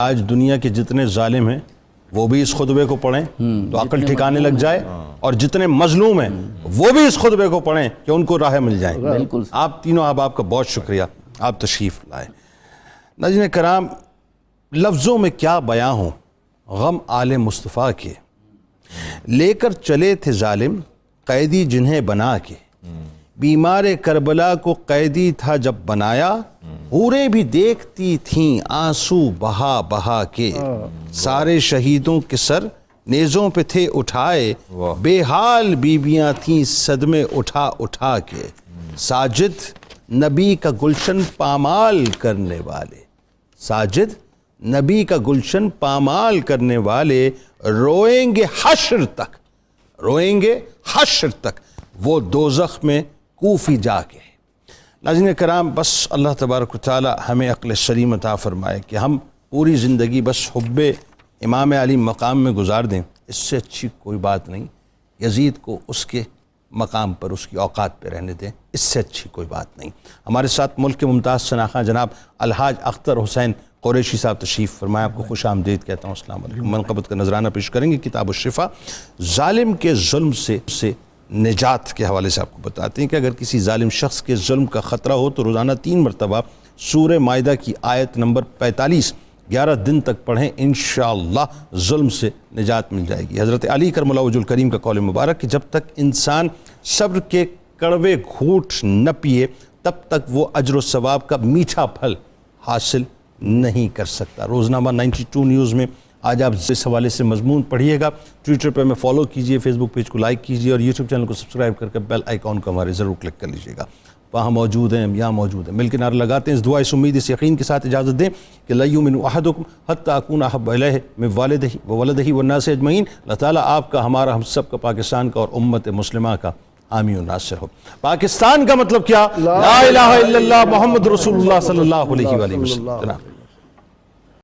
آج دنیا کے جتنے ظالم ہیں وہ بھی اس خطبے کو پڑھیں تو عقل ٹھکانے لگ جائے، اور جتنے مظلوم ہیں وہ بھی اس خطبے کو پڑھیں کہ ان کو راہ مل جائیں۔ آپ تینوں آپ کا بہت شکریہ، آپ تشریف لائے۔ ناظرین کرام، لفظوں میں کیا بیاں ہوں غم آل مصطفیٰ کے، لے کر چلے تھے ظالم قیدی جنہیں بنا کے، بیمار کربلا کو قیدی تھا جب بنایا، حوریں بھی دیکھتی تھیں آنسو بہا بہا کے، سارے شہیدوں کے سر نیزوں پہ تھے اٹھائے، بے حال بیویاں تھیں صدمے اٹھا اٹھا کے، ساجد نبی کا گلشن پامال کرنے والے، ساجد نبی کا گلشن پامال کرنے والے روئیں گے حشر تک، روئیں گے حشر تک وہ دوزخ میں کوفی جا کے۔ ناظرین کرام، بس اللہ تبارک و تعالی ہمیں عقل سلیم عطا فرمائے کہ ہم پوری زندگی بس حب امام علی مقام میں گزار دیں، اس سے اچھی کوئی بات نہیں۔ یزید کو اس کے مقام پر، اس کی اوقات پہ رہنے دیں، اس سے اچھی کوئی بات نہیں۔ ہمارے ساتھ ملک کے ممتاز شناخواں جناب الحاج اختر حسین قریشی صاحب تشریف فرمائے، آپ کو خوش آمدید کہتا ہوں۔ السلام علیکم۔ منقبت کا نذرانہ پیش کریں گے کتاب الشفا، ظالم کے ظلم سے نجات کے حوالے سے آپ کو بتاتے ہیں کہ اگر کسی ظالم شخص کے ظلم کا خطرہ ہو تو روزانہ 3 مرتبہ سورہ مائدہ کی آیت نمبر 45 11 دن تک پڑھیں، انشاءاللہ ظلم سے نجات مل جائے گی۔ حضرت علی کرم اللہ وجہ الکریم کا قول مبارک کہ جب تک انسان صبر کے کڑوے گھونٹ نہ پیے تب تک وہ اجر و ثواب کا میٹھا پھل حاصل نہیں کر سکتا۔ روزنامہ 92 نیوز میں آج آپ اس حوالے سے مضمون پڑھیے گا۔ ٹویٹر پہ ہمیں فالو کیجئے، فیس بک پیج کو لائک کیجئے، اور یوٹیوب چینل کو سبسکرائب کر کے بیل آئیکن کو ہمارے ضرور کلک کر لیجئے گا۔ وہاں موجود ہیں، یہاں موجود ہیں، مل کے نعرہ لگاتے ہیں، اس دعا اس امید اس یقین کے ساتھ اجازت دیں کہ لا یؤمن احدکم حتی اکون احب الیہ من والدہ وولدہ والناس اجمعین۔ اللہ تعالیٰ آپ کا، ہمارا، ہم سب کا، پاکستان کا اور امت مسلمہ کا حامی و ناصر ہو۔ پاکستان کا مطلب کیا؟ لا الہ الا اللہ محمد رسول اللہ صلی اللہ علیہ وآلہ وسلم۔